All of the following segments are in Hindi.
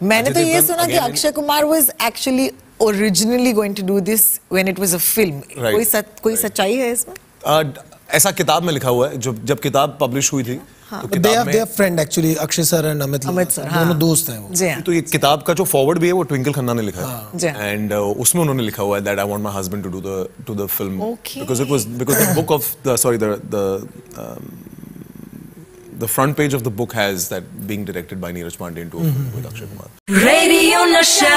मैंने तो ये सुना कि Akshay Kumar was actually originally going to do this when it was a film. कोई सच्चाई है इसमें? ऐसा किताब में लिखा हुआ है, जब किताब पब्लिश हुई थी तो किताब में friend actually Akshay sir and Amit sir दोनों दोस्त हैं वो। तो ये किताब का जो फॉरवर्ड भी है वो ट्विंकल खन्ना ने लिखा है एंड उसमें उन्होंने लिखा हुआ है that I want my husband to the film because the book of the front page of the book has that being directed by Neeraj Pandey into a film with Akshay Kumar. Radio Nasha.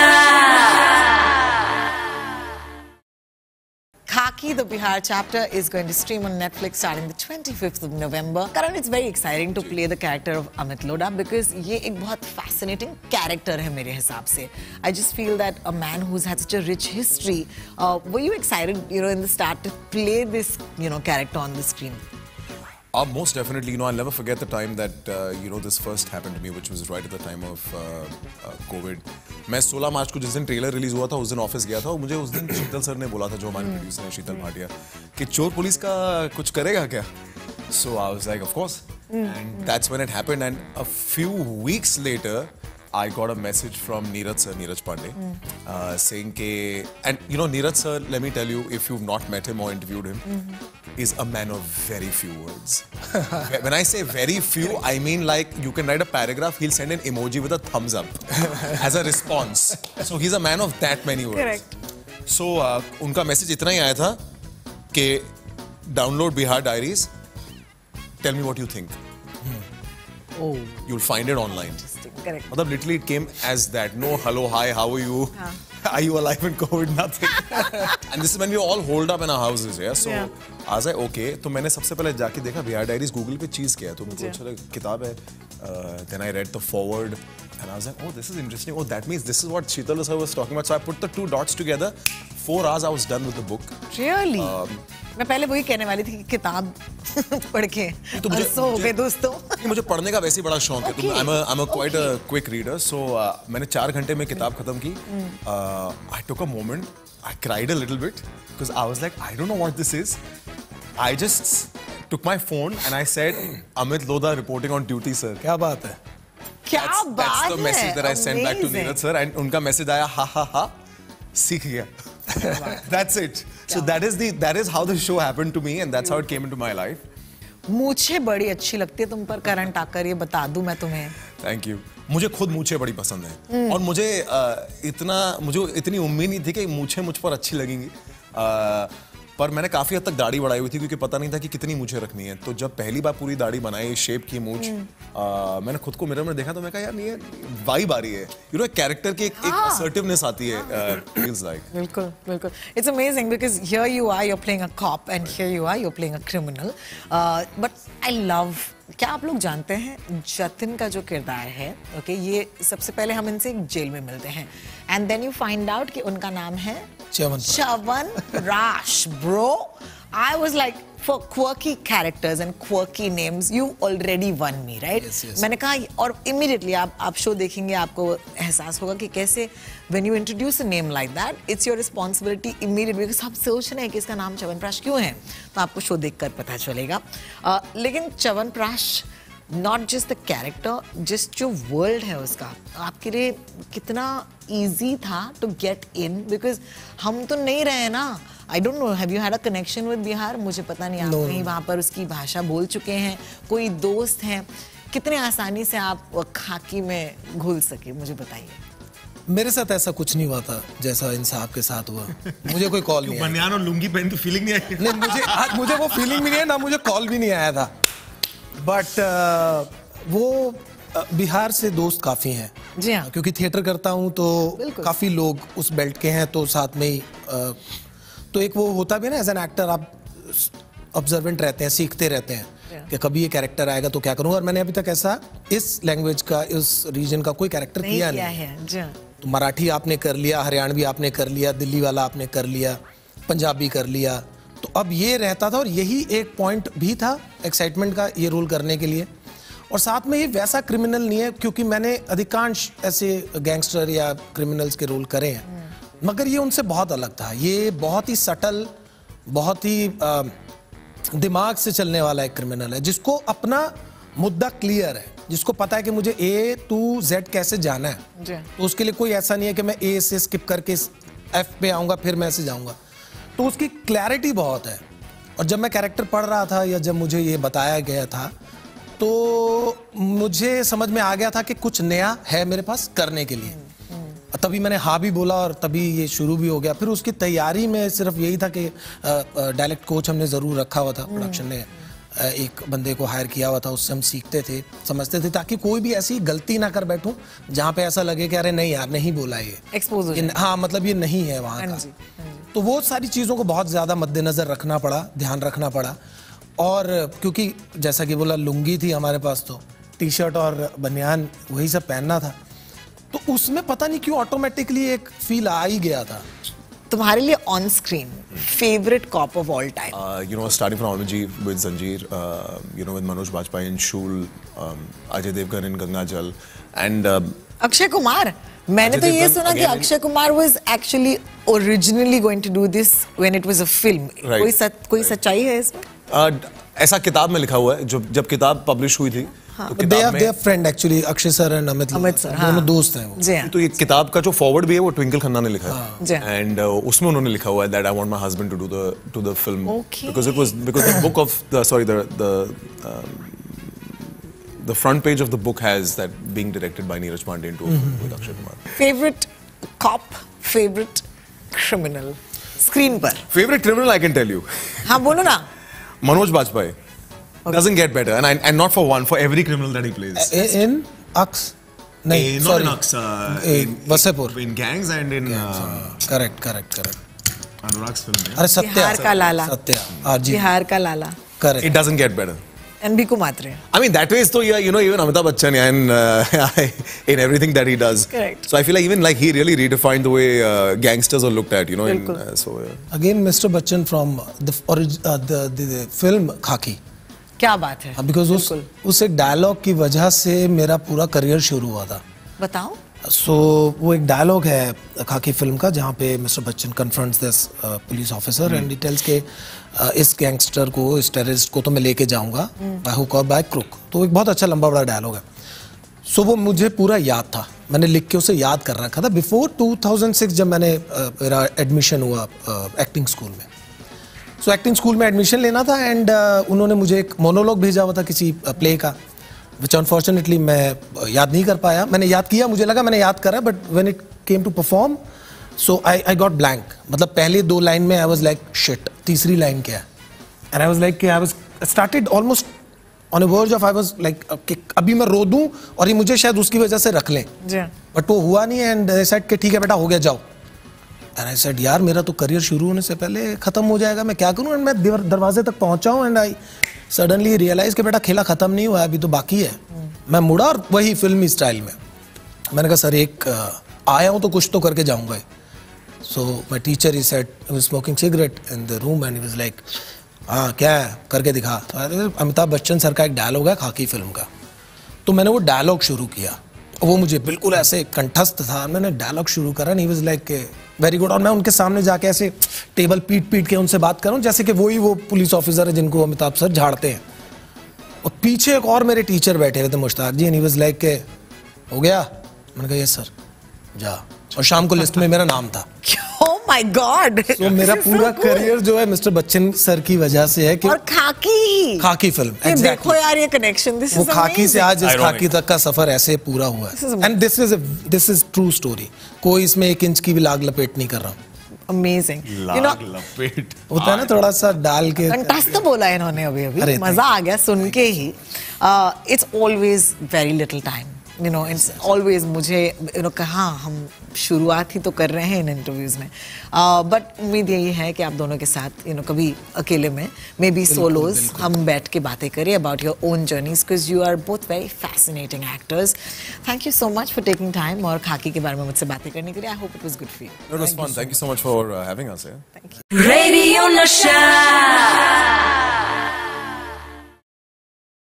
Khaki, the Bihar chapter, is going to stream on Netflix starting the 25th of November. Karan, it's very exciting to play the character of Amit Lodha because ये एक बहुत fascinating character है मेरे हिसाब से. I just feel that a man who's had such a rich history. Were you excited, in the start to play this, character on the screen? Most definitely, I'll never forget the time that, this first happened to me, which was right at the time of COVID. मैं 16 मार्च को जिस दिन ट्रेलर रिलीज हुआ था उस दिन ऑफिस गया था और मुझे उस दिन शीतल सर ने बोला था, जो हमारे प्रोड्यूसर हैं शीतल भाटिया, कि चोर पुलिस का कुछ करेगा क्या? So I was like, of course. And that's when it happened. And a few weeks later, I got a message from Neeraj Pandey, saying ke, and Neeraj sir, let me tell you, if you've not met him or interviewed him, is a man of very few words. When I say very few, I mean like you can write a paragraph, he'll send an emoji with a thumbs up as a response. So he's a man of that many words. Correct. So उनका message इतना ही आया था कि download Bihar Diaries, tell me what you think. Oh. You'll find it online. Correct. मतलब literally it came as that. No, hello, hi, how are you? Are you alive in COVID? Nothing. And this is when we were all holed up in our houses, yeah. So I was like, okay. तो मैंने सबसे पहले जाके देखा बिहार डायरीज गूगल पे चीज किया तो मुझे अच्छा लगा किताब है. Then I read the forward and I was like, oh, this is interesting. Oh, that means this is what Sheetal sir was talking about. So I put the two dots together. 4 hours I was done with the book. Really? मैं पहले वही कहने वाली थी कि किताब पढ़ के सो हो गए दोस्तों. मुझे पढ़ने का वैसे ही बड़ा शौक है. I'm a quite a quick reader. So मैंने 4 घंटे में किताब खत्म की. I took a moment. I cried a little bit because I was like, I don't know what this is. I just took my phone and I said, Amit Lodha reporting on duty, sir. क्या बात है? क्या बात है? That's the message that I sent back to Neeraj sir and उनका message आया ha सीख गया. That's it. So that is how the show happened to me and that's how it came into my life. मूछे बड़ी अच्छी लगती है तुम पर करंट आकर, ये बता दूं मैं तुम्हें. Thank you. मुझे खुद मूछे बड़ी पसंद है और मुझे इतनी उम्मीद नहीं थी कि मूछे मुझ पर अच्छी लगेंगी. पर मैंने काफी हद तक दाढ़ी बढ़ाई हुई थी क्योंकि पता नहीं था कि कितनी मूछें रखनी है. तो जब पहली बार पूरी दाढ़ी बनाई, शेप की मूछ, मैंने खुद को मिरर में देखा तो मैं कहा यार ये वाइब आ रही है. कैरेक्टर की एक असर्टिवनेस आती है. फील्स लाइक बिल्कुल. It's amazing because here you are, you are playing a cop and here you are, you are playing a criminal. But I love, क्या आप लोग जानते हैं जतिन का जो किरदार है, ओके, ये सबसे पहले हम इनसे एक जेल में मिलते हैं and then you find out कि उनका नाम है chyawanprash. Bro, I was like, for quirky characters and quirky names, you already won me, right? Yes. मैंने कहा, और immediately आप शो देखेंगे आपको एहसास होगा कि कैसे when you introduce a name like that, it's your responsibility immediately because हम सोच रहे हैं कि इसका नाम च्यवनप्राश क्यों है, तो आपको शो देखकर पता चलेगा. लेकिन chyawanprash not just the character, just जो वर्ल्ड है उसका आपके लिए कितना ईजी था टू गेट इन, बिकॉज हम तो नहीं रहे ना. I don't know, have you had a connection with Bihar? मुझे पता नहीं, आप कहीं वहाँ पर उसकी भाषा बोल चुके हैं, कोई दोस्त हैं, कितने आसानी से आप खाकी में घुल सके, मुझे बताइए. मेरे साथ ऐसा कुछ नहीं हुआ था जैसा इन साहब के साथ हुआ. मुझे कोई कॉल नहीं, बनियान और लुंगी पहन तो फीलिंग नहीं आई. नहीं, मुझे वो फीलिंग भी नहीं है, ना मुझे कॉल भी नहीं आया था. बट वो बिहार से दोस्त काफ़ी हैं. जी हाँ. क्योंकि थिएटर करता हूँ तो काफ़ी लोग उस बेल्ट के हैं, तो साथ में ही तो एक वो होता भी ना, एज एन एक्टर आप ऑब्जर्वेंट रहते हैं, सीखते रहते हैं कि कभी ये कैरेक्टर आएगा तो क्या करूँगा. और मैंने अभी तक ऐसा इस लैंग्वेज का, इस रीजन का कोई कैरेक्टर किया नहीं. तो मराठी आपने कर लिया, हरियाणवी आपने कर लिया, दिल्ली वाला आपने कर लिया, पंजाबी कर लिया. तो अब ये रहता था और यही एक पॉइंट भी था एक्साइटमेंट का ये रोल करने के लिए. और साथ में ये वैसा क्रिमिनल नहीं है, क्योंकि मैंने अधिकांश ऐसे गैंगस्टर या क्रिमिनल्स के रोल करे हैं, मगर ये उनसे बहुत अलग था. ये बहुत ही सटल, बहुत ही दिमाग से चलने वाला एक क्रिमिनल है, जिसको अपना मुद्दा क्लियर है, जिसको पता है कि मुझे A to Z कैसे जाना है, तो उसके लिए कोई ऐसा नहीं है कि मैं A से स्किप करके F पे आऊँगा फिर मैं ऐसे जाऊँगा, तो उसकी क्लैरिटी बहुत है। और जब मैं कैरेक्टर पढ़ रहा था या जब मुझे ये बताया गया था तो मुझे समझ में आ गया था कि कुछ नया है मेरे पास करने के लिए। तभी मैंने हाँ भी बोला और तभी ये शुरू भी हो गया। फिर उसकी तैयारी में सिर्फ यही था कि डायलेक्ट कोच हमने ज़रूर रखा हुआ था, प्रोडक्शन ने एक बंदे को हायर किया हुआ था, उससे हम सीखते थे, समझते थे, ताकि कोई भी ऐसी गलती ना कर बैठूं जहाँ पे ऐसा लगे कि अरे नहीं यार नहीं बोला ये एक्सपोज हो जाए। हाँ मतलब ये नहीं है वहाँ का। तो वो सारी चीज़ों को बहुत ज़्यादा मद्देनज़र रखना पड़ा, ध्यान रखना पड़ा। और क्योंकि जैसा कि बोला लुंगी थी हमारे पास, तो टी शर्ट और बनियान वही सब पहनना था, तो उसमें पता नहीं क्यों ऑटोमेटिकली एक फील आ ही गया था। तुम्हारे लिए on screen favourite corp of all time? You know, starting from Almaji with Zanjeer, you know, with Manoj Bajpayee in Shool, Ajay Devgan in Ganga Jal, and Akshay Kumar. मैंने तो ये सुना कि Akshay Kumar was actually originally going to do this when it was a film. कोई सच्चाई है इसमें? ऐसा किताब में लिखा हुआ है, जब किताब पब्लिश हुई थी तो किताब में friend actually Akshay sir and Amit sir दोनों दोस्त हैं वो। तो ये किताब का जो फॉरवर्ड भी है वो ट्विंकल खन्ना ने लिखा है, एंड उसमें उन्होंने लिखा हुआ है that I want my husband to the film because the book of the front page of the book has that being directed by Neeraj Pandey into with Akshay Kumar. Favorite cop, favorite criminal screen पर? Favorite criminal I can tell you. हाँ बोलो ना. Manoj Bajpayee. Doesn't get better, and not for one, for every criminal that he plays. In Aks? नहीं, not in Aks. In Vasepur. In Gangs and in. Correct. Anurag's film. अरे सत्या. बिहार का लाला. सत्या. बिहार का लाला. Correct. It doesn't get better. And Bhiku Matre. I mean, that way is so, you know, even Amitabh Bachchan in everything that he does. Correct. So I feel like even like he really redefined the way gangsters are looked at, you know. So again, Mr. Bachchan from the film Khaki. क्या बात है? Because उस एक डायलॉग की वजह से मेरा पूरा करियर शुरू हुआ था। बताओ। So वो एक डायलॉग है खाकी फिल्म का जहाँ पे mister Bachchan confronts this police officer and details के इस गैंगस्टर को, इस टेररिस्ट को तो मैं लेके जाऊंगा बाय हुक और बाय क्रुक। तो एक बहुत अच्छा लंबा बड़ा डायलॉग है। सो वो मुझे पूरा याद था, मैंने लिख के उसे याद कर रखा था बिफोर 2006 जब मैंने मेरा एडमिशन हुआ एक्टिंग स्कूल में। सो एक्टिंग स्कूल में एडमिशन लेना था एंड उन्होंने मुझे एक मोनोलॉग भेजा हुआ था किसी प्ले का, which unfortunately मैं याद नहीं कर पाया। मैंने याद किया, मुझे लगा मैंने याद करा, but when it came to perform, so I got blank। मतलब पहले 2 लाइन में I was like shit, तीसरी लाइन क्या है? And I was like I was started almost on a verge of I was like कि अभी मैं रो दूं और ये मुझे शायद उसकी वजह से रख लें, but वो हुआ नहीं and they said कि ठीक है बेटा हो गया जाओ। And I said यार मेरा तो करियर शुरू होने से पहले खत्म हो जाएगा, मैं क्या करूं? And मैं दरवाजे तक पहुंचा हूं and I सडनली रियलाइज कि बेटा खेला खत्म नहीं हुआ है, अभी तो बाकी है। मैं मुड़ा और वही फिल्मी स्टाइल में मैंने कहा सर एक आया हूँ तो कुछ तो करके जाऊंगा। So my teacher he said he was smoking cigarette in the room and he was like हाँ क्या है करके दिखा। अमिताभ बच्चन सर का एक डायलॉग है खाकी फिल्म का, तो मैंने वो डायलॉग शुरू किया। वो मुझे बिल्कुल ऐसे कंठस्थ था, मैंने डायलॉग शुरू करा and he was like very good. और मैं उनके सामने जाके ऐसे टेबल पीट के उनसे बात कर रहा हूँ जैसे कि वो पुलिस ऑफिसर है जिनको अमिताभ सर झाड़ते हैं। और पीछे एक और मेरे टीचर बैठे हुए थे मुश्ताक जी, एंड ही वाज लाइक के हो गया? मैंने कहा यस सर जा। और शाम को लिस्ट में मेरा नाम था। Oh my God! तो मेरा पूरा करियर जो है मिस्टर बच्चन सर की वजह से है कि और खाकी फिल्म exactly. देखो यार ये कनेक्शन, दिस वो खाकी से आज इस खाकी तक का सफर ऐसे पूरा हुआ है and this is true story. कोई इसमें 1 इंच की भी लाग लपेट नहीं कर रहा हूँ। अमेजिंग। लपेट होता है ना थोड़ा सा डाल के। कंटेस्ट तो बोला इन्होंने अभी मजा आ गया सुन के ही। It's always very little time, you know, it's always मुझे कहाँ हम शुरुआत ही तो कर रहे हैं इन इंटरव्यूज में, बट उम्मीद यही है कि आप दोनों के साथ कभी अकेले में मे बी सोलोज हम बैठ के बातें करें about your own journeys, because you are both very fascinating actors. Thank you so much for taking time और खाकी के बारे में मुझसे बातें करने के लिए। I hope it was good for you. It was fun. Thank you so much for having us here. Thank you. Radio Nasha.